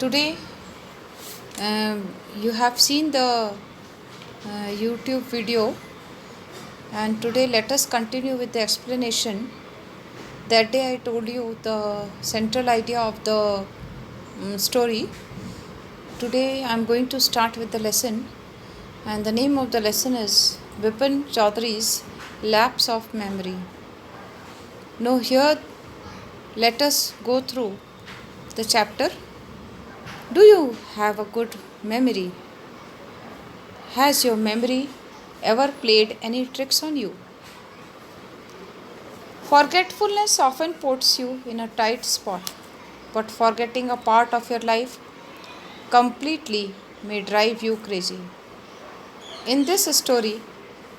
Today, you have seen the YouTube video, and today let us continue with the explanation. That day I told you the central idea of the story. Today I am going to start with the lesson, and the name of the lesson is Bipin Chaudhary's Lapse of Memory. Now here let us go through the chapter. Do you have a good memory? Has your memory ever played any tricks on you? Forgetfulness often puts you in a tight spot, but forgetting a part of your life completely may drive you crazy. In this story,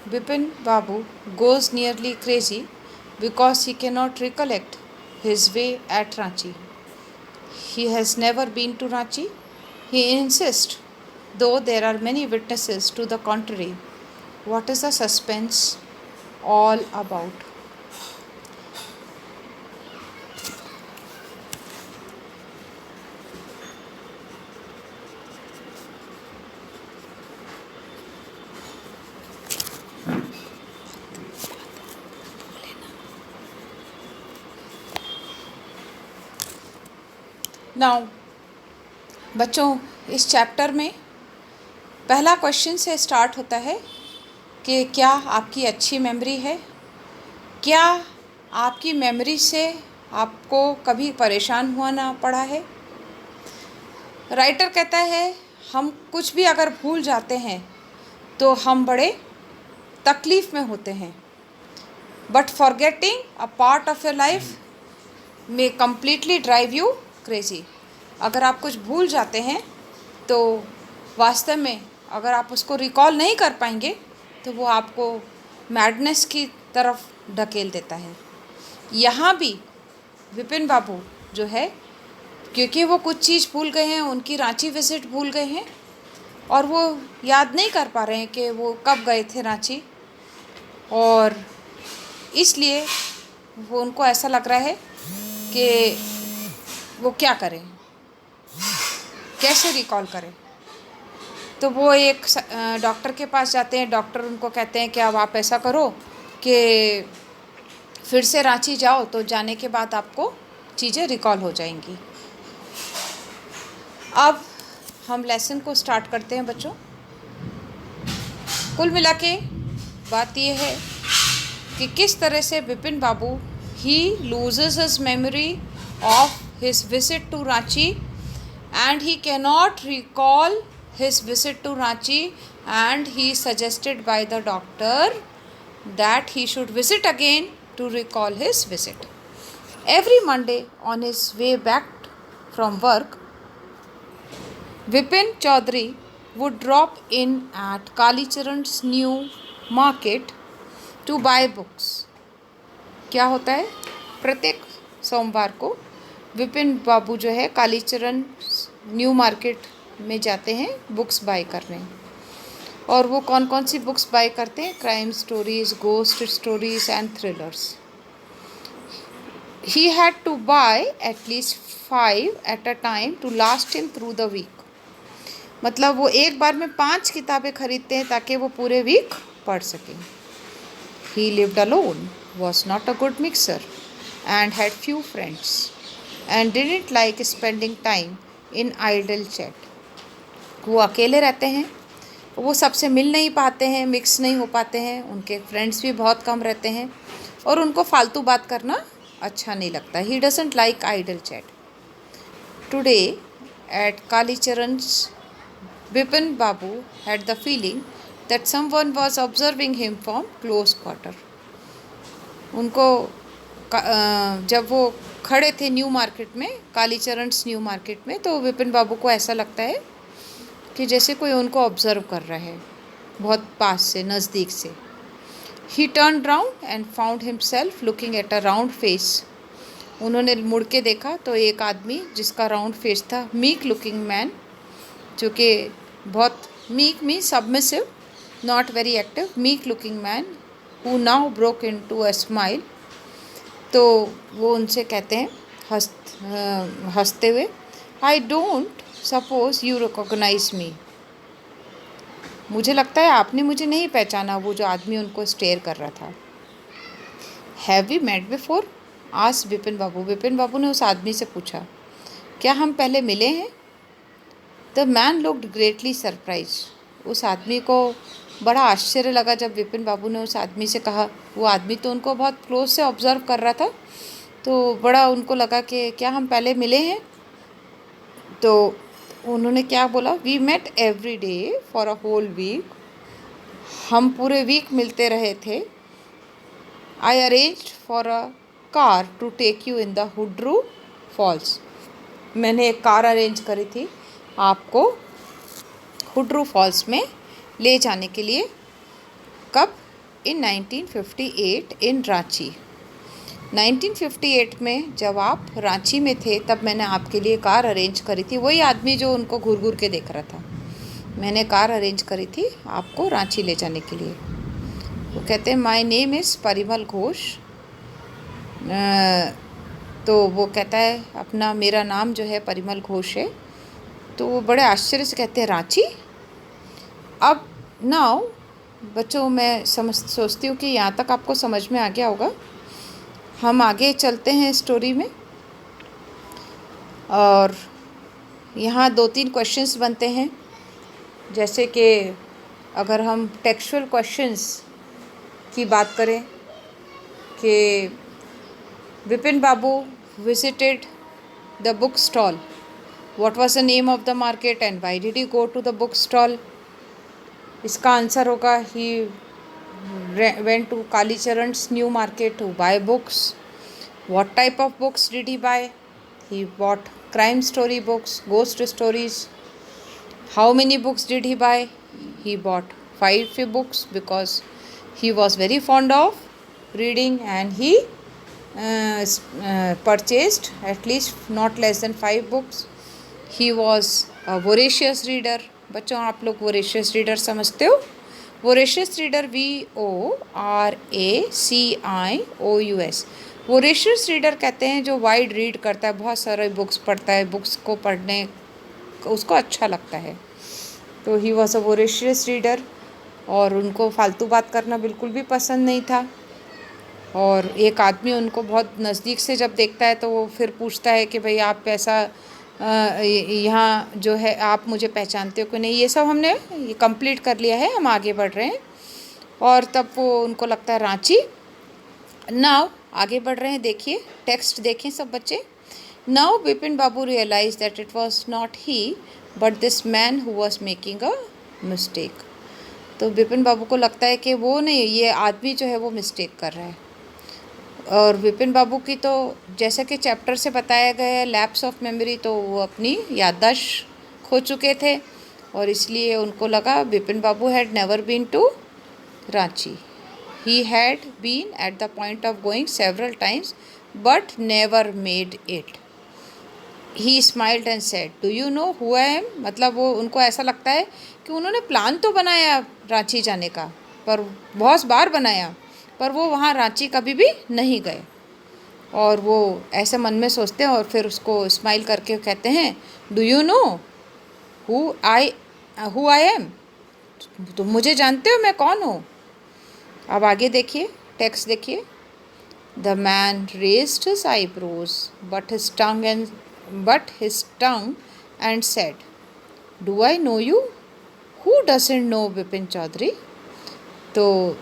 Bipin Babu goes nearly crazy because he cannot recollect his way at Ranchi. He has never been to Ranchi. He insists, though there are many witnesses to the contrary. What is the suspense all about? Now बच्चों, इस chapter में पहला question से start होता है कि क्या आपकी अच्छी मेमोरी है? क्या आपकी मेमोरी से आपको कभी परेशान होना पड़ा है? राइटर कहता है हम कुछ भी अगर भूल जाते हैं तो हम बड़े तकलीफ़ में होते हैं, but forgetting a part of your life may completely drive you crazy. अगर आप कुछ भूल जाते हैं तो वास्तव में अगर आप उसको रिकॉल नहीं कर पाएंगे तो वो आपको मैडनेस की तरफ ढकेल देता है. यहाँ भी विपिन बाबू जो है, क्योंकि वो कुछ चीज़ भूल गए हैं, उनकी रांची विज़िट भूल गए हैं और वो याद नहीं कर पा रहे हैं कि वो कब गए थे रांची, और इसलिए वो उनको ऐसा लग रहा है कि वो क्या करें, कैसे रिकॉल करें. तो वो एक डॉक्टर के पास जाते हैं. डॉक्टर उनको कहते हैं कि अब आप ऐसा करो कि फिर से रांची जाओ, तो जाने के बाद आपको चीज़ें रिकॉल हो जाएंगी. अब हम लेसन को स्टार्ट करते हैं बच्चों. कुल मिला के बात ये है कि किस तरह से Vipin Babu he loses his memory of his visit to Ranchi, and he cannot recall his visit to Ranchi, and he is suggested by the doctor that he should visit again to recall his visit. Every Monday on his way back from work, Vipin Chaudhary would drop in at Kalicharan's new market to buy books. क्या होता है, प्रत्येक सोमवार को विपिन बाबू जो है Kalicharan new market में जाते हैं बुक्स बाय करने. और वो कौन कौन सी बुक्स बाय करते हैं? Crime stories, ghost stories and thrillers. He had to buy at least 5 at a time to last him through the week. मतलब वो एक बार में 5 किताबें खरीदते हैं ताकि वो पूरे वीक पढ़ सकें. ही lived alone, was not a good mixer and had few friends and didn't like spending time in idle chat. वो अकेले रहते हैं, वो सबसे मिल नहीं पाते हैं, मिक्स नहीं हो पाते हैं, उनके फ्रेंड्स भी बहुत कम रहते हैं और उनको फालतू बात करना अच्छा नहीं लगता. He doesn't like idle chat. Today at Kalicharan's, Bipin Babu had the feeling that someone was observing him from close quarter. उनको जब वो खड़े थे न्यू मार्केट में, कालीचरण's न्यू मार्केट में, तो विपिन बाबू को ऐसा लगता है कि जैसे कोई उनको ऑब्ज़र्व कर रहा है बहुत पास से, नज़दीक से. He turn round and found himself looking at a round face. उन्होंने मुड़ के देखा तो एक आदमी जिसका राउंड फेस था, मीक लुकिंग मैन, जो कि बहुत meek mean submissive, not very active, meek looking man who now broke into a smile. तो वो उनसे कहते हैं हंसते हुए, I don't suppose you recognize me, मुझे लगता है आपने मुझे नहीं पहचाना, वो जो आदमी उनको स्टेयर कर रहा था। Have we met before, asked Vipin Babu, Vipin Babu ने उस आदमी से पूछा, क्या हम पहले मिले हैं? The man looked greatly surprise, उस आदमी को बड़ा आश्चर्य लगा जब विपिन बाबू ने उस आदमी से कहा। वो आदमी तो उनको बहुत क्लोज से ऑब्जर्व कर रहा था, तो बड़ा उनको लगा कि क्या हम पहले मिले हैं? तो उन्होंने क्या बोला, we met every day for a whole week, हम पूरे वीक मिलते रहे थे। I arranged for a car to take you in the Hundru Falls, मैंने एक कार अरेंज करी थी आपको हुड्रू फॉल्स में ले जाने के लिए। कब? इन 1958 इन रांची, 1958 में जब आप रांची में थे तब मैंने आपके लिए कार अरेंज करी थी। वही आदमी जो उनको घूर घूर के देख रहा था, मैंने कार अरेंज करी थी आपको रांची ले जाने के लिए। वो कहते हैं my name is Parimal Ghosh, तो वो कहता है अपना मेरा नाम जो है परिमल घोष है। तो वो बड़े आश्चर्य से कहते हैं रांची। अब नाउ बच्चों, मैं सोचती हूँ कि यहाँ तक आपको समझ में आ गया होगा। हम आगे चलते हैं स्टोरी में, और यहाँ 2-3 क्वेश्चंस बनते हैं। जैसे कि अगर हम टेक्सचुअल क्वेश्चंस की बात करें कि Vipin Babu visited the book stall, what was the name of the market and why did he go to the book stall? इसका आंसर होगा he went to Kalicharan's new market to buy books. What type of books did he buy? He bought crime story books, ghost stories. How many books did he buy? He bought 5 books because he was very fond of reading, and he purchased at least not less than 5 books. He was a voracious reader. बच्चों, आप लोग voracious reader समझते हो? Voracious reader VORACIOUS, voracious reader कहते हैं जो wide read करता है, बहुत सारे बुक्स पढ़ता है, बुक्स को पढ़ने उसको अच्छा लगता है। तो he was a voracious reader, और उनको फालतू बात करना बिल्कुल भी पसंद नहीं था। और एक आदमी उनको बहुत नज़दीक से जब देखता है तो वो फिर पूछता है कि भाई आप ऐसा यहाँ जो है आप मुझे पहचानते हो कि नहीं? ये सब हमने ये कंप्लीट कर लिया है, हम आगे बढ़ रहे हैं। और तब वो उनको लगता है रांची। नाउ आगे बढ़ रहे हैं, देखिए टेक्स्ट देखें सब बच्चे। Now Vipin Babu realise that it was not he but this man who was making a mistake. तो विपिन बाबू को लगता है कि वो नहीं, ये आदमी जो है वो मिस्टेक कर रहा है। और विपिन बाबू की तो जैसा कि चैप्टर से बताया गया है लैप्स ऑफ मेमोरी, तो वो अपनी याददाश्त खो चुके थे, और इसलिए उनको लगा Vipin Babu had never been to Ranchi. He had been at the point of going several times but never made it. He smiled and said do you know who I am, मतलब वो उनको ऐसा लगता है कि उन्होंने प्लान तो बनाया रांची जाने का, पर बहुत बार बनाया, पर वो वहाँ रांची कभी भी नहीं गए। और वो ऐसे मन में सोचते हैं और फिर उसको स्माइल करके कहते हैं do you know who I M, तुम मुझे जानते हो मैं कौन हूँ? अब आगे देखिए, टेक्स्ट देखिए। The man raised his eyebrows but his tongue and said do I know you, who doesn't know Vipin Chowdhury? तो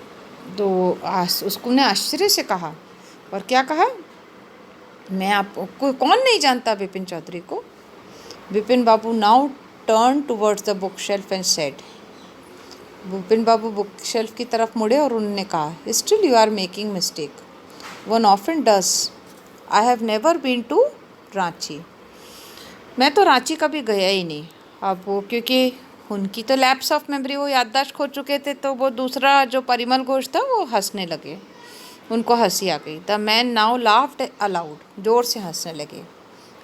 उसको ने आश्चर्य से कहा, और क्या कहा, मैं आपको कौन नहीं जानता विपिन चौधरी को? Vipin Babu now turn towards the book shelf and said, Vipin Babu book shelf की तरफ मुड़े और उन्होंने कहा still you are making mistake, one often does, I have never been to Ranchi, मैं तो रांची कभी गया ही नहीं। अब वो क्योंकि उनकी तो लैप्स ऑफ मेमोरी, वो याददाश्त खो चुके थे, तो वो दूसरा जो परिमल घोष था वो हंसने लगे, उनको हंसी आ गई। The man now laughed aloud, जोर से हंसने लगे।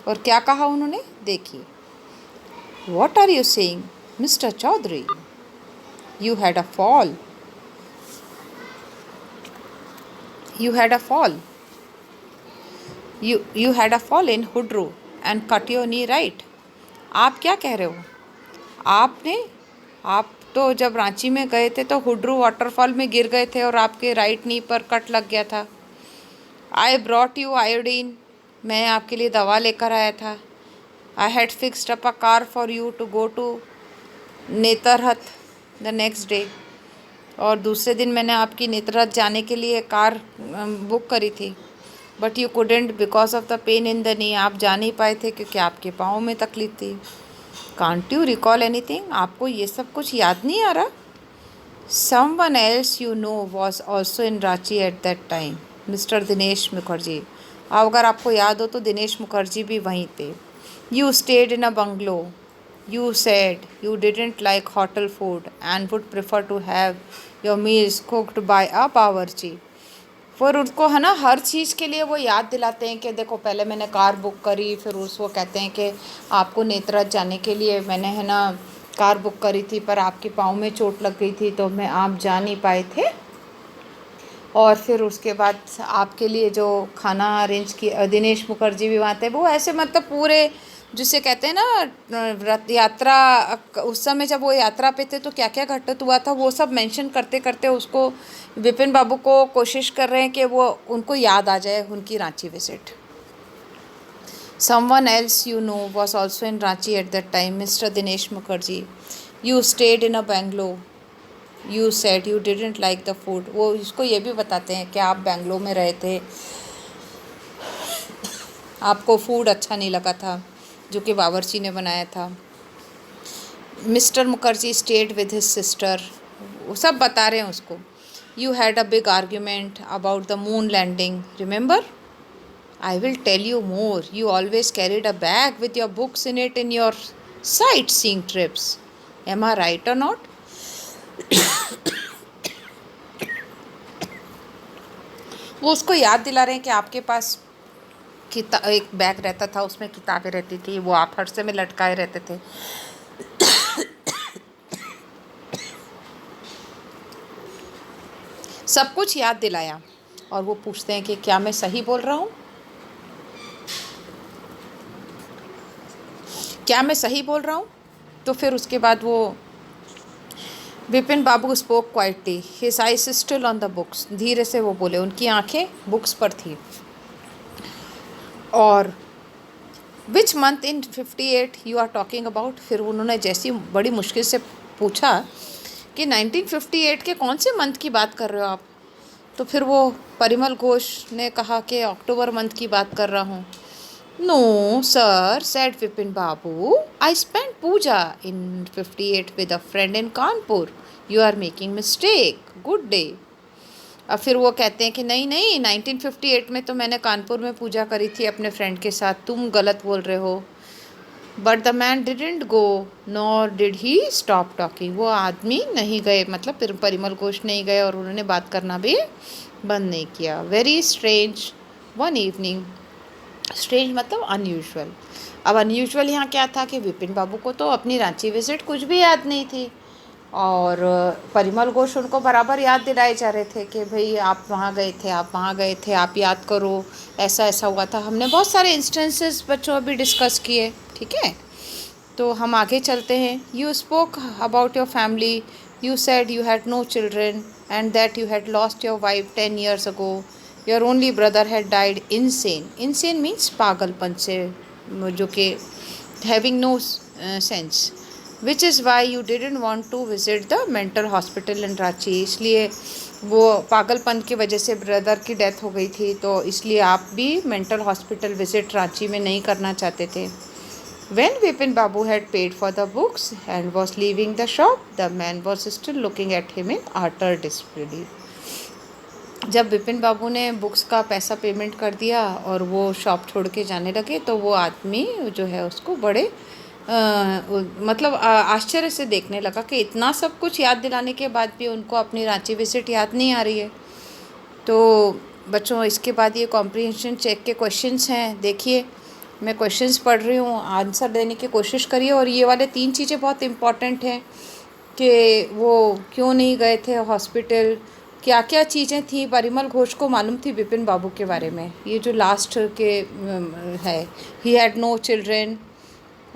और क्या कहा उन्होंने, देखिए। What are you saying Mr Chowdhury, you had a fall, you had a fall in Hudru and cut your knee, right? आप क्या कह रहे हो? आपने आप तो जब रांची में गए थे तो हुड्रू वाटरफॉल में गिर गए थे और आपके राइट नी पर कट लग गया था। आई ब्रॉट यू आयोडीन, मैं आपके लिए दवा लेकर आया था। I had fixed up a car for you to go to Netarhat the next day, और दूसरे दिन मैंने आपकी नेतरहत जाने के लिए कार बुक करी थी। But you couldn't because of the pain in the knee, आप जा नहीं पाए थे क्योंकि आपके पाँव में तकलीफ थी। कांट यू रिकॉल एनीथिंग, आपको ये सब कुछ याद नहीं आ रहा? Someone else you know was also in Ranchi at that time, mister Dinesh Mukherjee. अगर आपको याद हो तो दिनेश मुखर्जी भी वहीं थे। You stayed in a bungalow, you said you didn't like hotel food and would prefer to have your meals cooked by a बावर्ची। फिर उनको है ना हर चीज़ के लिए वो याद दिलाते हैं कि देखो पहले मैंने कार बुक करी, फिर उसको कहते हैं कि आपको नेतरहत जाने के लिए मैंने है ना कार बुक करी थी पर आपके पाँव में चोट लग गई थी तो मैं आप जा नहीं पाए थे, और फिर उसके बाद आपके लिए जो खाना अरेंज किया दिनेश मुखर्जी भी वहाँ थे। वो ऐसे मतलब पूरे जिसे कहते हैं ना रथ यात्रा, उस समय जब वो यात्रा पे थे तो क्या क्या घटित हुआ था वो सब मेंशन करते करते उसको विपिन बाबू को कोशिश कर रहे हैं कि वो उनको याद आ जाए उनकी Ranchi visit. Someone else you know was also in Ranchi at that time, mister Dinesh Mukherjee. You stayed in a Bangalore, you said you didn't like the food. वो इसको ये भी बताते हैं कि आप बेंगलोर में रहे थे, आपको फूड अच्छा नहीं लगा था जो कि बावर्ची ने बनाया था। Mr Mukherjee stayed with his sister, वो सब बता रहे हैं उसको। You had a big argument about the moon landing, remember? I will tell you more, you always carried a bag with your books in it in your sightseeing trips, am I right और not? वो उसको याद दिला रहे हैं कि आपके पास एक बैग रहता था, उसमें किताबें रहती थी, वो आप हर्षे में लटकाए रहते थे। सब कुछ याद दिलाया और वो पूछते हैं कि क्या मैं सही बोल रहा हूँ, क्या मैं सही बोल रहा हूँ? तो फिर उसके बाद वो Vipin Babu spoke quietly, his eyes still on the books, धीरे से वो बोले, उनकी आंखें बुक्स पर थी। और which month in 58 you are talking about, फिर उन्होंने जैसी बड़ी मुश्किल से पूछा कि 1958 के कौन से मंथ की बात कर रहे हो आप? तो फिर वो परिमल घोष ने कहा कि अक्टूबर मंथ की बात कर रहा हूँ। No sir, said Vipin Babu, I spend Puja in 58 with a friend in Kanpur, you are making mistake, good day. अब फिर वो कहते हैं कि नहीं नहीं, 1958 में तो मैंने कानपुर में पूजा करी थी अपने फ्रेंड के साथ, तुम गलत बोल रहे हो। But the man didn't go nor did he stop talking, वो आदमी नहीं गए, मतलब परिमल घोष नहीं गए और उन्होंने बात करना भी बंद नहीं किया। Very strange one evening, strange मतलब अनयूजुअल। अब अनयूजुअल यहाँ क्या था कि विपिन बाबू को तो अपनी रांची विजिट कुछ भी याद नहीं थी, और परिमल घोष उनको बराबर याद दिलाए जा रहे थे कि भाई आप वहाँ गए थे, आप वहाँ गए थे, आप याद करो, ऐसा ऐसा हुआ था। हमने बहुत सारे इंस्टेंसेस बच्चों अभी डिस्कस किए, ठीक है? तो हम आगे चलते हैं। You spoke about your family, you said you had no children and that you had lost your wife 10 years ago, your only brother had died insane, insane means पागलपन से, जो कि having no sense, which is why you didn't want to visit the mental hospital in Ranchi, इसलिए वो पागलपन की वजह से ब्रदर की डेथ हो गई थी तो इसलिए आप भी मेंटल हॉस्पिटल विजिट रांची में नहीं करना चाहते थे। When Vipin Babu had paid for the books and was leaving the shop, the man was still looking at him in utter disbelief. जब विपिन बाबू ने बुक्स का पैसा पेमेंट कर दिया और वो शॉप छोड़ के जाने लगे तो वो आदमी जो है उसको बड़े मतलब आश्चर्य से देखने लगा कि इतना सब कुछ याद दिलाने के बाद भी उनको अपनी रांची विजिट याद नहीं आ रही है। तो बच्चों इसके बाद ये कॉम्प्रिहेंशन चेक के क्वेश्चंस हैं, देखिए मैं क्वेश्चंस पढ़ रही हूँ, आंसर देने की कोशिश करिए। और ये वाले 3 चीज़ें बहुत इम्पॉर्टेंट हैं कि वो क्यों नहीं गए थे हॉस्पिटल, क्या क्या चीज़ें थी परिमल घोष को मालूम थी विपिन बाबू के बारे में। ये जो लास्ट के है, he had no children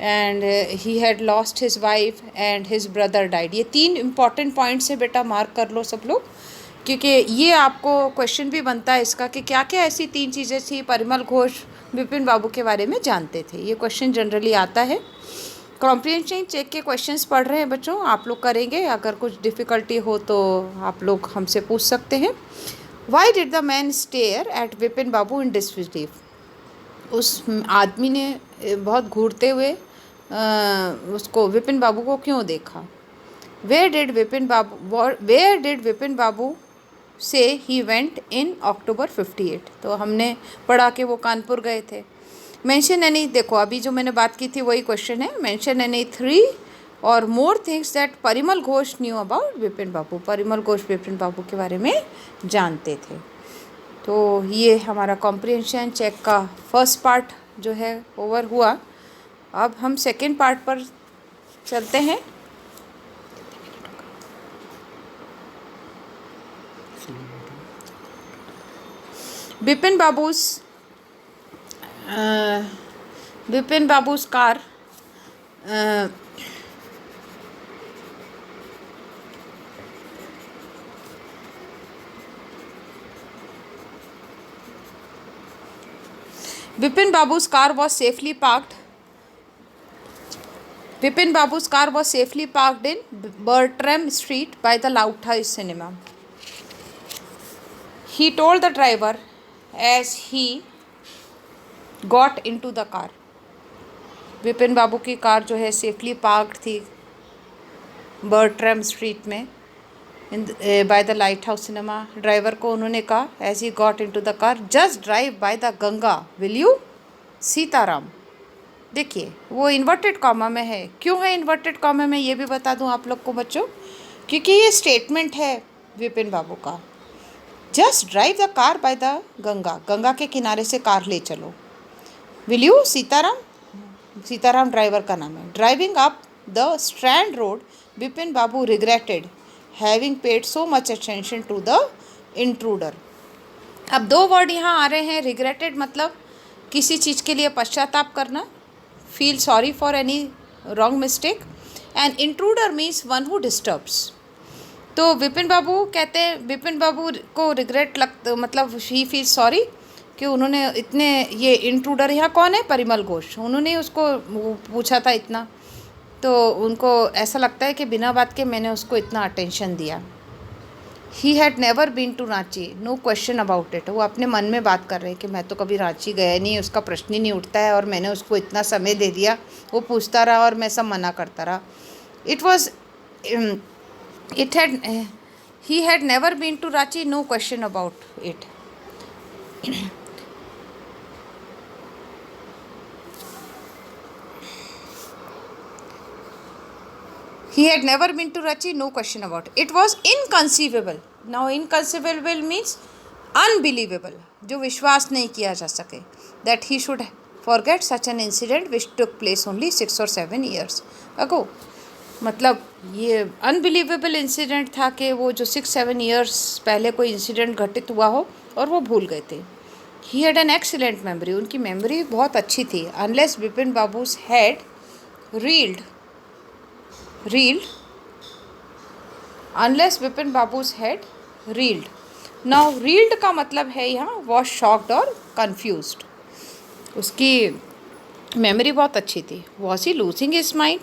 and he had lost his wife and his brother died. ये 3 इम्पॉर्टेंट पॉइंट्स है बेटा, मार्क कर लो सब लोग, क्योंकि ये आपको क्वेश्चन भी बनता है इसका कि क्या क्या ऐसी 3 चीज़ें थी परिमल घोष विपिन बाबू के बारे में जानते थे। ये क्वेश्चन जनरली आता है। कॉम्प्रिहेंशन चेक के क्वेश्चंस पढ़ रहे हैं बच्चों, आप लोग करेंगे, अगर कुछ डिफ़िकल्टी हो तो आप लोग हमसे पूछ सकते हैं। Why did the man stare at Vipin Babu in disbelief. उस आदमी ने बहुत घूरते हुए उसको विपिन बाबू को क्यों देखा। वेयर डिड विपिन बाबू से ही वेंट इन अक्टूबर 58। तो हमने पढ़ा कि वो कानपुर गए थे। मेंशन एनी, देखो अभी जो मैंने बात की थी वही क्वेश्चन है। Mention any 3 or more things that Parimal Ghosh knew about Vipin Babu. Parimal Ghosh Vipin Babu के बारे में जानते थे। तो ये हमारा कॉम्प्रिहेंशन चेक का फर्स्ट पार्ट जो है ओवर हुआ। अब हम सेकेंड पार्ट पर चलते हैं। Vipin बाबू's car Vipin Babu's car was safely parked. Vipin Babu's car was safely parked in Bertram Street by the Lighthouse Cinema. He told the driver as he got into the car. Vipin बाबू की car जो है safely parked थी Bertram Street में by the Lighthouse cinema. Driver को उन्होंने कहा as he got into the car, just drive by the Ganga will you Sitaram. देखिए वो इन्वर्टेड कॉमा में है। क्यों है इन्वर्टेड कॉमा में ये भी बता दूं आप लोग को बच्चों, क्योंकि ये स्टेटमेंट है विपिन बाबू का। Just drive the car by the Ganga, Ganga के किनारे से कार ले चलो। Will you Sitaram, Sitaram driver का नाम है। Driving up the Strand Road Vipin Babu regretted having paid so much attention to the intruder. अब 2 वर्ड यहाँ आ रहे हैं। रिग्रेटेड मतलब किसी चीज़ के लिए पश्चाताप करना, feel sorry for any wrong mistake, and intruder means one who disturbs. तो विपिन बाबू कहते हैं, विपिन बाबू को रिग्रेट मतलब ही फील सॉरी कि उन्होंने इतने, ये इंट्रूडर यहाँ कौन है, परिमल घोष, उन्होंने उसको पूछा था इतना, तो उनको ऐसा लगता है कि बिना बात के मैंने उसको इतना अटेंशन दिया। He had never been to Ranchi, no question about it. वो अपने मन में बात कर रहे हैं कि मैं तो कभी रांची गया नहीं, उसका प्रश्न ही नहीं उठता है, और मैंने उसको इतना समय दे दिया, वो पूछता रहा और मैं सब मना करता रहा। He had never been to Ranchi, no question about it. He had never been to Ranchi, no question about it. It was inconceivable. Now inconceivable means unbelievable, जो विश्वास नहीं किया जा सके, that he should forget such an incident which took place only 6 or 7 years ago. मतलब ये unbelievable incident था कि वो जो 6-7 ईयर्स पहले कोई इंसिडेंट घटित हुआ हो और वो भूल गए थे। He had an excellent memory, उनकी मेमोरी बहुत अच्छी थी। Unless Vipin Babu's had reeled unless Vipin Babu's had reeled. Now reeled का मतलब है यहाँ वॉज शॉक्ड और कन्फ्यूज्ड। उसकी मेमोरी बहुत अच्छी थी। Was he losing his mind,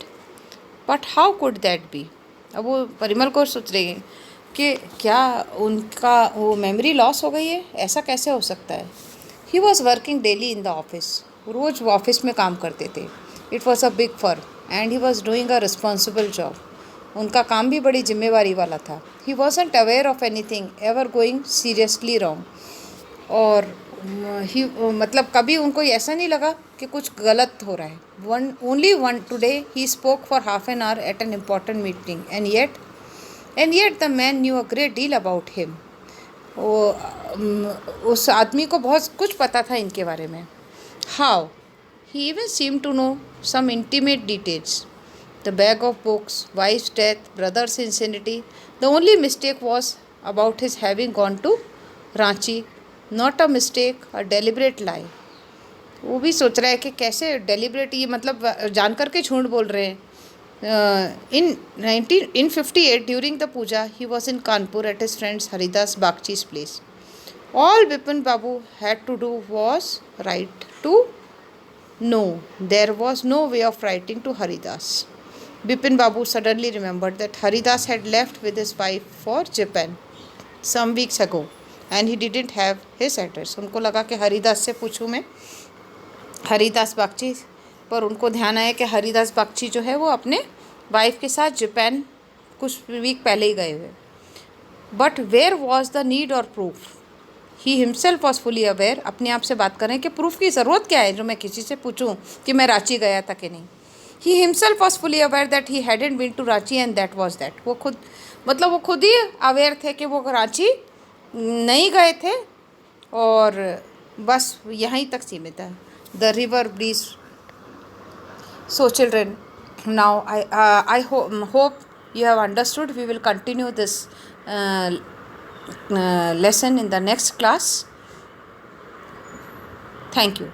but how could that be. अब वो परिमल को सोच रहे हैं कि क्या उनका वो मेमोरी लॉस हो गई है, ऐसा कैसे हो सकता है। He was working daily in the office, रोज़ वो ऑफिस में काम करते थे। It was a big firm and he was doing a responsible job. उनका काम भी बड़ी जिम्मेवारी वाला था। He wasn't aware of anything ever going seriously wrong, और ही मतलब कभी उनको ऐसा नहीं लगा कि कुछ गलत हो रहा है। Only one today he spoke for half an hour at an important meeting and yet the man knew a great deal about him. वो उस आदमी को बहुत कुछ पता था इनके बारे में। How he even seemed to know some intimate details. The bag of books, wife's death, brother's insanity. The only mistake was about his having gone to Ranchi. Not a mistake, a deliberate lie. वो भी सोच रहा है कि कैसे deliberate, ये मतलब जान करके झूठ बोल रहे हैं. In 58 during the puja, he was in Kanpur at his friend Haridas Bagchi's place. All Bipin Babu had to do was write to no. There was no way of writing to Haridas. Bipin Babu suddenly remembered that Haridas had left with his wife for Japan some weeks ago and he didn't have his address. उनको लगा कि हरिदास से पूछूं मैं, हरिदास बागची, पर उनको ध्यान आया कि हरिदास बागची जो है वो अपने वाइफ के साथ जापान कुछ वीक पहले ही गए हुए. But where was the need or proof. He himself was fully aware. अपने आप से बात करें कि प्रूफ की ज़रूरत क्या है जो मैं किसी से पूछूं कि मैं रांची गया था कि नहीं. He himself was fully aware that he hadn't been to Ranchi and that was that. वो खुद मतलब वो खुद ही अवेयर थे कि वो रांची नहीं गए थे और बस यहीं तक सीमित है. The river breeze. So children, now I hope you have understood. We will continue this lesson in the next class. Thank you.